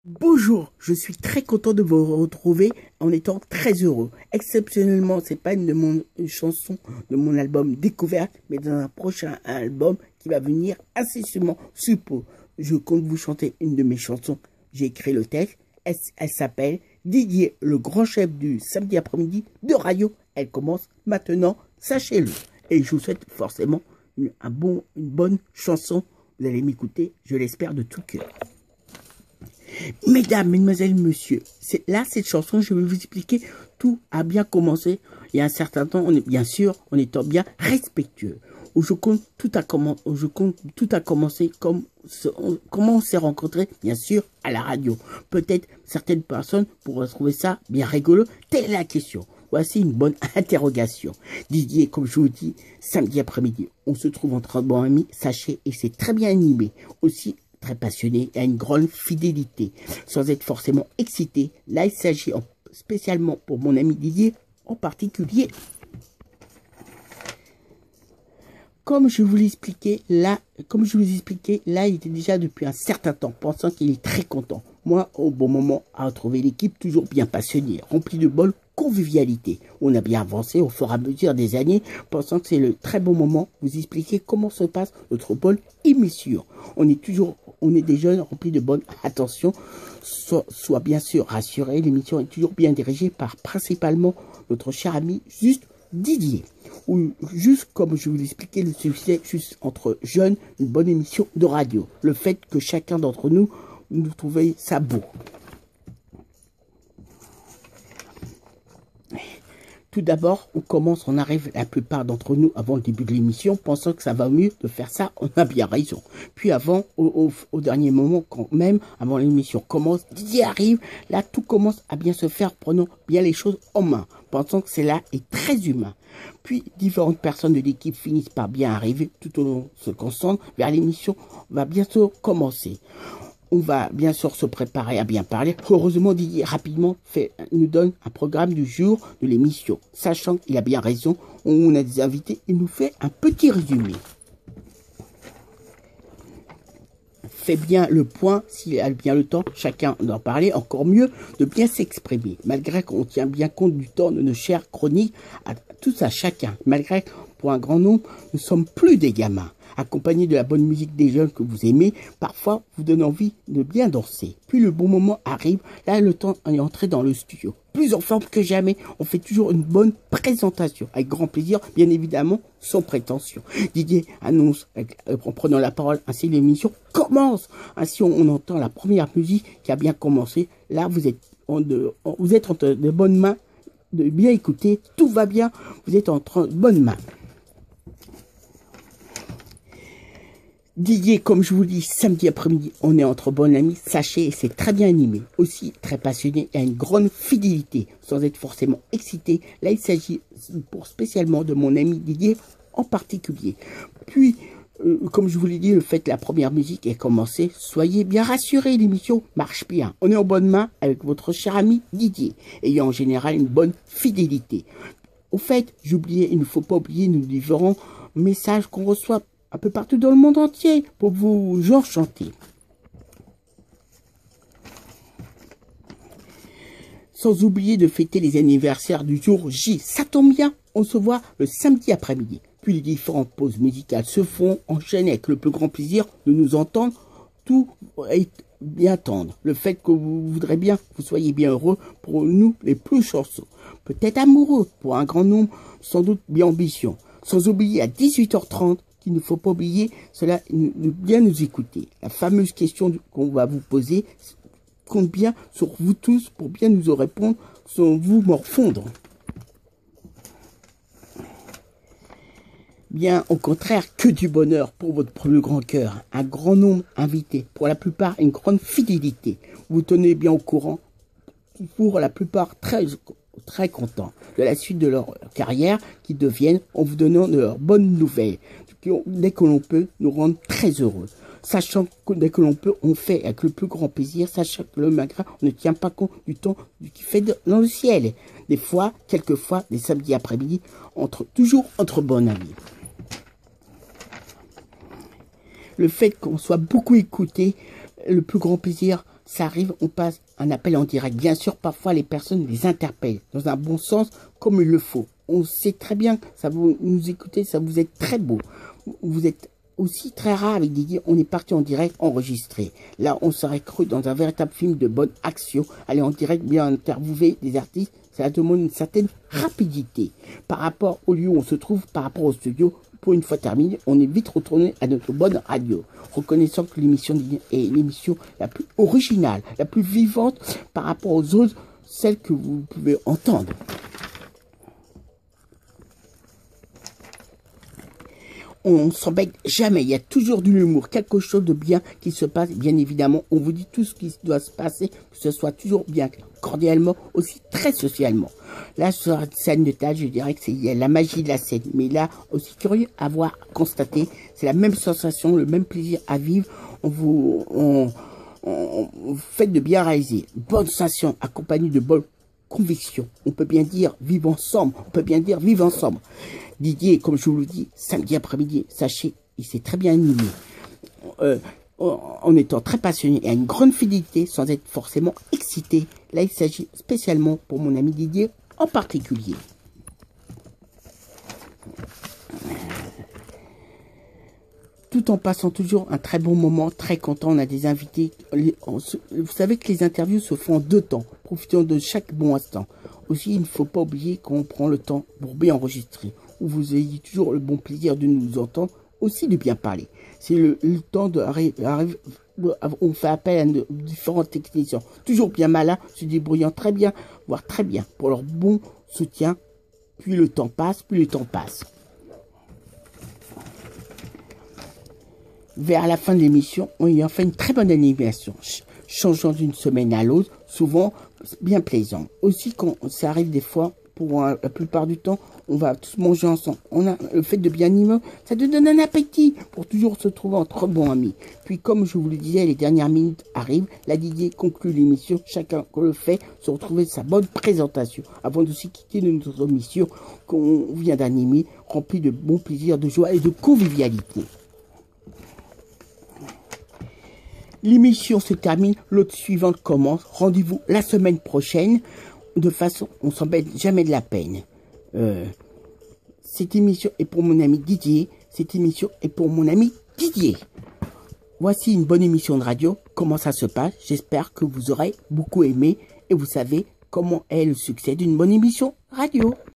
Bonjour, je suis très content de vous retrouver en étant très heureux. Exceptionnellement, c'est pas une chanson de mon album Découverte, mais dans un prochain album qui va venir incessamment sous peu. Je compte vous chanter une de mes chansons. J'ai écrit le texte. Elle s'appelle Didier, le grand chef du samedi après-midi de radio. Elle commence maintenant, sachez-le. Et je vous souhaite forcément une bonne chanson. Vous allez m'écouter, je l'espère de tout cœur. Mesdames, mesdemoiselles, messieurs, cette chanson, je vais vous expliquer, tout a bien commencé il y a un certain temps, bien sûr, en étant bien respectueux. Tout a commencé comme comment on s'est rencontrés, bien sûr, à la radio. Peut-être certaines personnes pourraient trouver ça bien rigolo. Telle est la question. Voici une bonne interrogation. Didier, comme je vous dis, samedi après-midi, on se trouve entre bons amis, sachez, et c'est très bien animé. Aussi, très passionné et à une grande fidélité, sans être forcément excité. Là, il s'agit spécialement pour mon ami Didier en particulier. Comme je vous l'expliquais, là, il était déjà depuis un certain temps, pensant qu'il est très content. Moi, au bon moment, à retrouver l'équipe toujours bien passionnée, remplie de bonne convivialité. On a bien avancé au fur et à mesure des années, pensant que c'est le très bon moment vous expliquer comment se passe notre bonne émission. On est des jeunes remplis de bonne attention. Sois bien sûr rassuré, l'émission est toujours bien dirigée par principalement notre cher ami juste Didier. Ou juste comme je vous l'expliquais, le succès juste entre jeunes, une bonne émission de radio. Le fait que chacun d'entre nous trouvait ça beau. Tout d'abord, on arrive la plupart d'entre nous avant le début de l'émission, pensant que ça va mieux de faire ça, on a bien raison. Puis au dernier moment, quand même, avant l'émission commence, Didier arrive, là tout commence à bien se faire, prenant bien les choses en main, pensant que c'est là est très humain. Puis différentes personnes de l'équipe finissent par bien arriver, tout au long se concentrent vers l'émission, va bientôt commencer. On va bien sûr se préparer à bien parler. Heureusement, Didier rapidement nous donne un programme du jour de l'émission. Sachant qu'il a bien raison, on a des invités, il nous fait un petit résumé. Fait bien le point, s'il a bien le temps, chacun d'en parler, encore mieux, de bien s'exprimer. Malgré qu'on tient bien compte du temps de nos chères chroniques, à tous à chacun. Malgré pour un grand nombre, nous sommes plus des gamins. Accompagné de la bonne musique des jeunes que vous aimez, parfois vous donne envie de bien danser. Puis le bon moment arrive, là le temps est entré dans le studio. Plus en forme que jamais, on fait toujours une bonne présentation, avec grand plaisir, bien évidemment, sans prétention. Didier annonce, en prenant la parole, ainsi l'émission commence. Ainsi on entend la première musique qui a bien commencé. Là vous êtes entre de bonnes mains, de bien écouter, tout va bien, vous êtes entre de bonnes mains. Didier, comme je vous dis, samedi après-midi, on est entre bons amis, sachez, c'est très bien animé, aussi très passionné et à une grande fidélité, sans être forcément excité. Là, il s'agit spécialement de mon ami Didier en particulier. Puis, comme je vous l'ai dit, le fait que la première musique est commencée, soyez bien rassurés, l'émission marche bien. On est en bonne main avec votre cher ami Didier, ayant en général une bonne fidélité. Au fait, il ne faut pas oublier nos différents messages qu'on reçoit un peu partout dans le monde entier pour vous enchanter. Sans oublier de fêter les anniversaires du jour J. Ça tombe bien, on se voit le samedi après-midi. Puis les différentes pauses musicales se font, enchaînent avec le plus grand plaisir de nous entendre. Tout est bien tendre. Le fait que vous voudrez bien, que vous soyez bien heureux pour nous les plus chanceux. Peut-être amoureux pour un grand nombre, sans doute bien ambitieux. Sans oublier à 18h30, il ne faut pas oublier cela, de bien nous écouter. La fameuse question qu'on va vous poser compte bien sur vous tous pour bien nous répondre sans vous morfondre. Bien au contraire, que du bonheur pour votre plus grand cœur. Un grand nombre d'invités, pour la plupart une grande fidélité. Vous tenez bien au courant, pour la plupart très contents de la suite de leur carrière qui deviennent en vous donnant de leurs bonnes nouvelles. Dès que l'on peut, nous rendre très heureux. Sachant que dès que l'on peut, on fait avec le plus grand plaisir, sachant que le malgré, on ne tient pas compte du temps qui fait dans le ciel. Des fois, quelquefois, des samedis après-midi, toujours entre bons amis. Le fait qu'on soit beaucoup écouté, le plus grand plaisir, ça arrive, on passe un appel en direct. Bien sûr, parfois les personnes les interpellent dans un bon sens comme il le faut. On sait très bien, ça vous nous écoutez, ça vous êtes très beau. Vous êtes aussi très rare avec Didier, on est parti en direct enregistré. Là, on serait cru dans un véritable film de bonne action. Aller en direct, bien interviewer des artistes, ça demande une certaine rapidité. Par rapport au lieu où on se trouve, par rapport au studio, pour une fois terminé, on est vite retourné à notre bonne radio. Reconnaissant que l'émission est l'émission la plus originale, la plus vivante par rapport aux autres, celles que vous pouvez entendre. On s'embête jamais, il y a toujours de l'humour, quelque chose de bien qui se passe, bien évidemment, on vous dit tout ce qui doit se passer, que ce soit toujours bien cordialement, aussi très socialement. Là, sur la scène de table, je dirais que c'est la magie de la scène, mais là, aussi curieux à voir, constater, c'est la même sensation, le même plaisir à vivre, on fait de bien réaliser, bonne sensation, accompagnée de bonnes convictions, on peut bien dire vivre ensemble, on peut bien dire vivre ensemble. Didier, comme je vous le dis, samedi après-midi, sachez, il s'est très bien animé. En étant très passionné et à une grande fidélité, sans être forcément excité. Là, il s'agit spécialement pour mon ami Didier en particulier. Tout en passant toujours un très bon moment, très content. On a des invités. Vous savez que les interviews se font en 2 temps. Profitons de chaque bon instant. Aussi, il ne faut pas oublier qu'on prend le temps pour bien enregistrer. Où vous ayez toujours le bon plaisir de nous entendre, aussi de bien parler. C'est le temps de on fait appel à nos différents techniciens, toujours bien malins, se débrouillant très bien, voire très bien, pour leur bon soutien. Puis le temps passe, Vers la fin de l'émission, on y a fait une très bonne animation, changeant d'une semaine à l'autre, souvent bien plaisant. Aussi, quand ça arrive des fois, pour la plupart du temps, on va tous manger ensemble. On a le fait de bien animer, ça te donne un appétit pour toujours se trouver entre bons amis. Puis, comme je vous le disais, les dernières minutes arrivent. La Didier conclut l'émission. Chacun qu'on le fait se retrouver sa bonne présentation avant de se quitter de notre émission qu'on vient d'animer, remplie de bon plaisir, de joie et de convivialité. L'émission se termine, l'autre suivante commence. Rendez-vous la semaine prochaine. De façon, on s'embête jamais de la peine. Cette émission est pour mon ami Didier. Cette émission est pour mon ami Didier. Voici une bonne émission de radio. Comment ça se passe? J'espère que vous aurez beaucoup aimé. Et vous savez comment est le succès d'une bonne émission radio.